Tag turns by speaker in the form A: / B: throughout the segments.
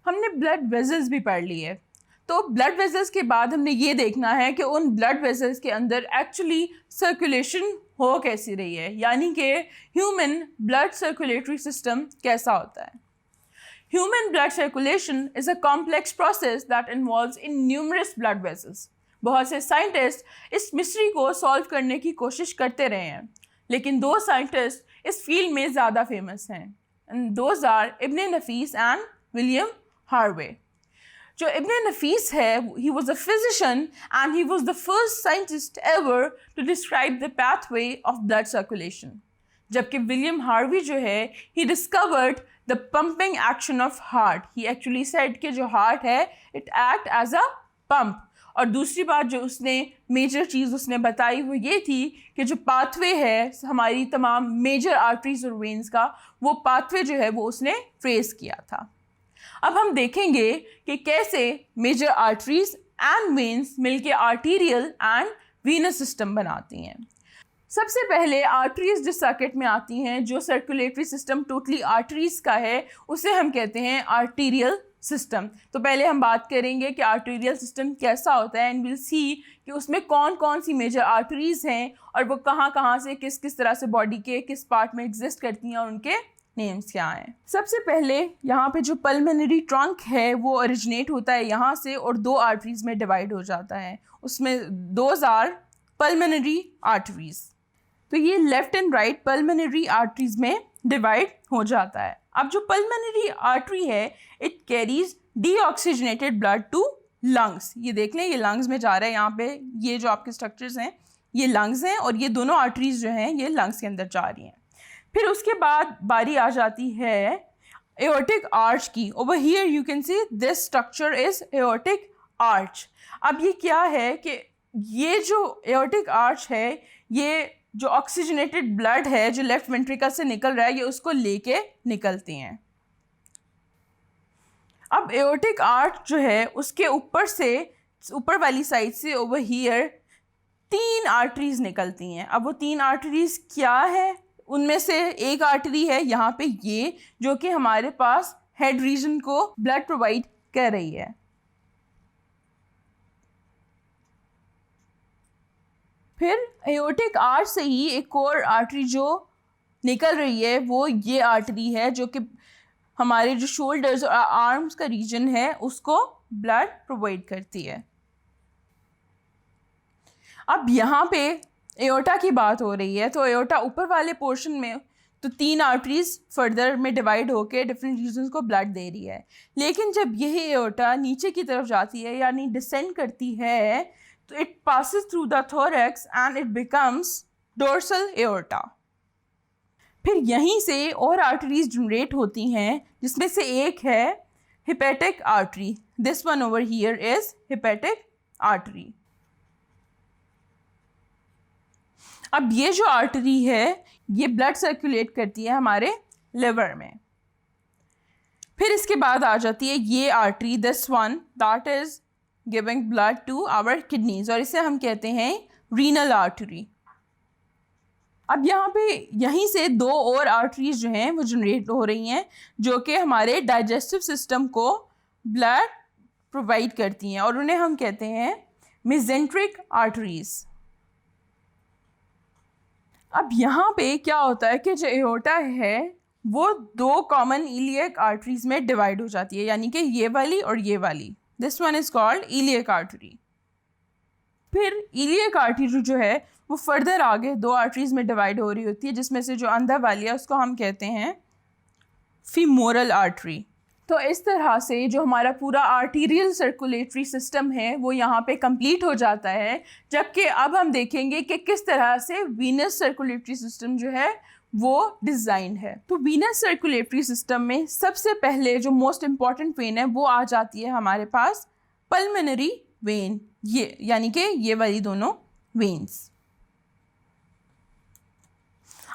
A: हमने blood vessels भी पढ़ लिए। तो ब्लड वेजल्स के बाद हमने ये देखना है कि उन ब्लड वेजल्स के अंदर एक्चुअली सर्कुलेशन हो कैसी रही है, यानी कि ह्यूमन ब्लड सर्कुलेटरी सिस्टम कैसा होता है। Human blood circulation is a complex process that involves in numerous blood vessels. बहुत से साइंटिस्ट इस मिस्ट्री को सॉल्व करने की कोशिश करते रहे हैं, लेकिन दो साइंटिस्ट इस फील्ड में ज़्यादा फेमस हैं, and those are Ibn Nafis and William Harvey. जो इब्न नफीस है, he was a physician and he was the first scientist ever to describe the pathway of blood circulation, जबकि William Harvey जो है, he discovered the pumping action of heart. He actually said कि जो heart है it act as a pump. और दूसरी बात जो उसने मेजर चीज़ उसने बताई वो ये थी कि जो पाथवे है हमारी तमाम मेजर आर्टरीज और वेन्स का, वो पाथवे जो है वो उसने ट्रेस किया था। अब हम देखेंगे कि कैसे मेजर आर्टरीज एंड वेन्स मिलके आर्टीरियल एंड वीनस सिस्टम बनाती हैं। सबसे पहले आर्टरीज जिस सर्किट में आती हैं, जो सर्कुलेटरी सिस्टम टोटली आर्टरीज का है, उसे हम कहते हैं आर्टीरियल सिस्टम। तो पहले हम बात करेंगे कि आर्टीरियल सिस्टम कैसा होता है, एंड विल सी कि उसमें कौन कौन सी मेजर आर्टरीज हैं और वो कहाँ कहाँ से किस किस तरह से बॉडी के किस पार्ट में एग्जिस्ट करती हैं और उनके नेम्स क्या हैं। सबसे पहले यहाँ पे जो पल्मोनरी ट्रंक है वो ओरिजिनेट होता है यहाँ से और दो आर्टरीज में डिवाइड हो जाता है। उसमें दोज आर पल्मोनरी आर्टरीज। तो ये left and right pulmonary arteries में डिवाइड हो जाता है। अब जो पल्मोनरी आर्टरी है, it carries deoxygenated blood to lungs. ये देख लें, ये लंग्स में जा रहा है। यहाँ पे ये जो आपके स्ट्रक्चर्स हैं ये लंग्स हैं और ये दोनों आर्टरीज जो हैं ये लंग्स के अंदर जा रही हैं। फिर उसके बाद बारी आ जाती है एओर्टिक आर्च की। Over here you can see this structure is aortic arch. अब ये क्या है कि ये जो एओर्टिक आर्च है, ये जो ऑक्सीजनेटेड ब्लड है जो लेफ्ट वेंट्रिकल से निकल रहा है, ये उसको लेके निकलती हैं। अब एओर्टिक आर्च जो है उसके ऊपर से, ऊपर वाली साइड से ओवर हियर 3 आर्टरीज निकलती हैं। अब वो 3 आर्टरीज क्या है, उनमें से एक आर्टरी है यहाँ पे ये, जो कि हमारे पास हेड रीजन को ब्लड प्रोवाइड कर रही है। फिर एओर्टिक आर्च से ही एक और आर्टरी जो निकल रही है वो ये आर्टरी है, जो कि हमारे जो शोल्डर्स और आर्म्स का रीजन है उसको ब्लड प्रोवाइड करती है। अब यहाँ पे एओर्टा की बात हो रही है, तो एओर्टा ऊपर वाले पोर्शन में तो 3 आर्टरीज फर्दर में डिवाइड होके डिफरेंट रीजन्स को ब्लड दे रही है। लेकिन जब यही एओर्टा नीचे की तरफ जाती है यानी डिसेंड करती है, तो it passes through the thorax and it becomes dorsal aorta। फिर यहीं से और आर्टरीज जनरेट होती हैं, जिसमें से एक है hepatic artery। This one over here is hepatic artery। अब ये जो आर्टरी है ये ब्लड सर्कुलेट करती है हमारे लिवर में। फिर इसके बाद आ जाती है ये artery, this one that is giving blood to our kidneys, और इसे हम कहते हैं रीनल आर्टरी। अब यहाँ पे यहीं से 2 और आर्टरीज जो हैं वो जनरेट हो रही हैं, जो कि हमारे डाइजेस्टिव सिस्टम को ब्लड प्रोवाइड करती हैं और उन्हें हम कहते हैं मेसेंट्रिक आर्टरीज। अब यहाँ पे क्या होता है कि जो एओर्टा है वो 2 कॉमन इलियक आर्टरीज में डिवाइड हो जाती है, यानी कि ये वाली और ये वाली। This one is called iliac artery। फिर iliac artery जो है वो फर्दर आगे 2 आर्टरीज में डिवाइड हो रही होती है, जिसमें से जो अंदर वाली है उसको हम कहते हैं femoral artery। तो इस तरह से जो हमारा पूरा आर्टीरियल सर्कुलेटरी सिस्टम है वो यहाँ पे कंप्लीट हो जाता है। जबकि अब हम देखेंगे कि किस तरह से वीनस सर्कुलेटरी सिस्टम जो है वो डिज़ाइन है। तो वीनस सर्कुलेटरी सिस्टम में सबसे पहले जो मोस्ट इम्पॉर्टेंट वेन है वो आ जाती है हमारे पास पल्मोनरी वेन, ये यानी कि ये वाली दोनों वेन्स।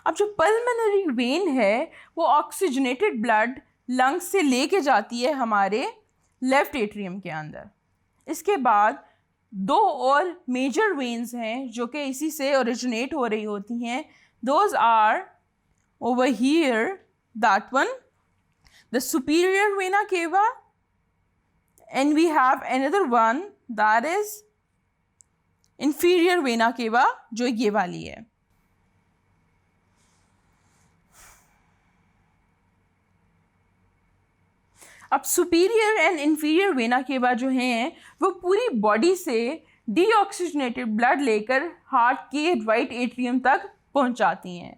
A: अब जो पल्मोनरी वेन है वो ऑक्सीजनेटेड ब्लड लंग्स से लेके जाती है हमारे लेफ्ट एट्रियम के अंदर। इसके बाद 2 और मेजर वेन्स हैं जो कि इसी से ओरिजिनेट हो रही होती हैं। Those are over here, that one, the superior vena cava and we have another one that is inferior vena cava, जो ये वाली है. अब superior and inferior vena cava जो हैं वो पूरी बॉडी से डीऑक्सीजनेटेड ब्लड लेकर हार्ट के राइट एट्रियम तक पहुंचाती हैं.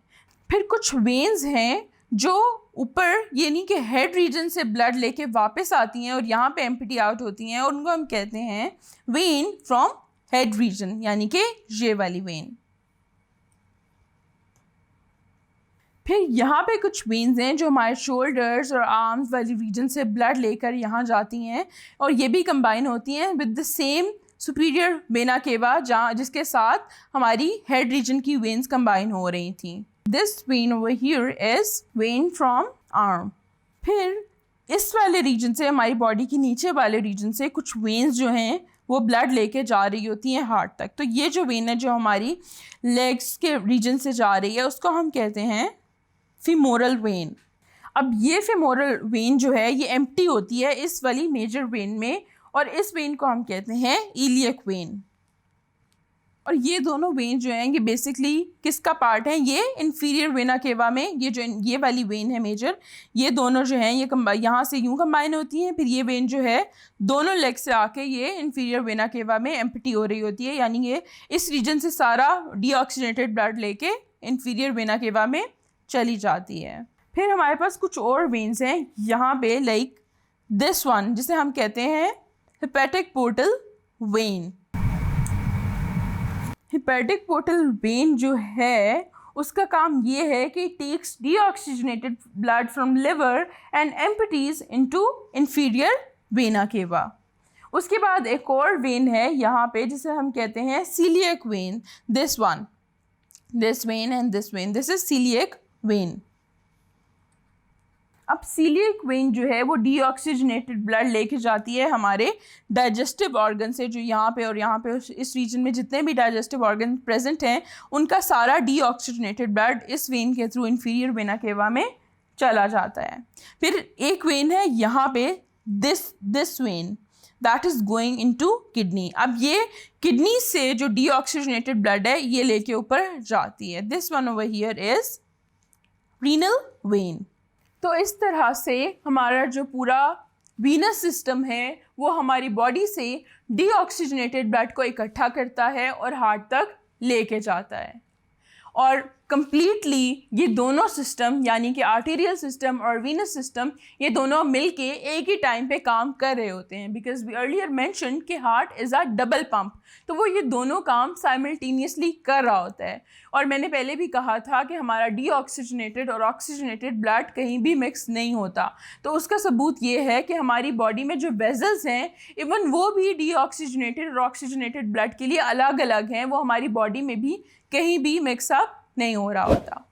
A: फिर कुछ वेन्स हैं जो ऊपर यानी कि हेड रीजन से ब्लड लेके वापस आती हैं और यहाँ पे एम्प्टी आउट होती हैं, और उनको हम कहते हैं वेन फ्रॉम हेड रीजन, यानी कि ये वाली वेन. फिर यहाँ पे कुछ वेन्स हैं जो हमारे शोल्डर्स और आर्म्स वाली रीजन से ब्लड लेकर यहाँ जाती हैं, और ये भी कंबाइन होती हैं with the same superior vena cava जहाँ जिसके साथ हमारी हेड रीजन की वेन्स कंबाइन हो रही थी. This when over here is when from arm. फिर इस वाले रीजन से, हमारी बॉडी की नीचे वाले रीजन से कुछ वेन्स जो हैं वो ब्लड लेके जा रही होती हैं हार्ट तक. तो ये जो वेन है जो हमारी लेग्स के रीजन से जा रही है उसको हम कहते हैं फीमोरल वेन. अब ये फीमोरल वेन जो है ये एम्प्टी होती है इस वाली मेजर वेन में, और इस वेन को हम कहते हैं इलियक वेन. और ये दोनों वेन जो हैं ये बेसिकली किसका पार्ट है, ये इन्फीरियर वेना केवा में ये जो ये वाली वेन है मेजर, ये दोनों जो हैं ये यहाँ से यूँ कंबाइन होती हैं. फिर ये वेन जो है दोनों लेग से आके ये इन्फीरियर वेना केवा में एम्प्टी हो रही होती है, यानी ये इस रीजन से सारा डीऑक्सीजनेटेड ब्लड लेके इन्फीरियर वेना केवा में चली जाती है. फिर हमारे पास कुछ और वेन्स हैं यहाँ पे, लाइक दिस वन जिसे हम कहते हैं hepatic portal vein. Hepatic portal vein जो है उसका काम ये है कि takes deoxygenated blood from liver and empties into inferior vena cava. उसके बाद एक और वेन है यहाँ पे जिसे हम कहते हैं coeliac vein. This one, this vein and this vein, this is coeliac vein. अब सीलियक वेन जो है वो डीऑक्सीजनेटेड ब्लड लेके जाती है हमारे डाइजेस्टिव ऑर्गन से, जो यहाँ पे और यहाँ पे इस रीजन में जितने भी डाइजेस्टिव ऑर्गन प्रेजेंट हैं उनका सारा डीऑक्सीजनेटेड ब्लड इस वेन के थ्रू इन्फीरियर वेना केवा में चला जाता है. फिर एक वेन है यहाँ पे this when that is going into kidney. अब ये किडनी से जो डीऑक्सीजनेटेड ब्लड है ये लेके ऊपर जाती है. This one over here is renal vein. तो इस तरह से हमारा जो पूरा वीनस सिस्टम है वो हमारी बॉडी से डीऑक्सीजनेटेड ब्लड को इकट्ठा करता है और हार्ट तक लेके जाता है. और कंप्लीटली ये दोनों सिस्टम यानी कि आर्टेरियल सिस्टम और वीनस सिस्टम ये दोनों मिलके एक ही टाइम पे काम कर रहे होते हैं, बिकॉज वी अर्लियर मेंशन कि heart is a double pump. तो वो ये दोनों काम साइमल्टेनियसली कर रहा होता है. और मैंने पहले भी कहा था कि हमारा डीऑक्सीजनेटेड और ऑक्सीजनेटेड ब्लड कहीं भी मिक्स नहीं होता. तो उसका सबूत ये है कि हमारी बॉडी में जो वेजल्स हैं इवन वो भी डीऑक्सीजनेटेड और ऑक्सीजनेटेड ब्लड के लिए अलग अलग हैं. वो हमारी बॉडी में भी कहीं भी मिक्सअप नहीं हो रहा होता.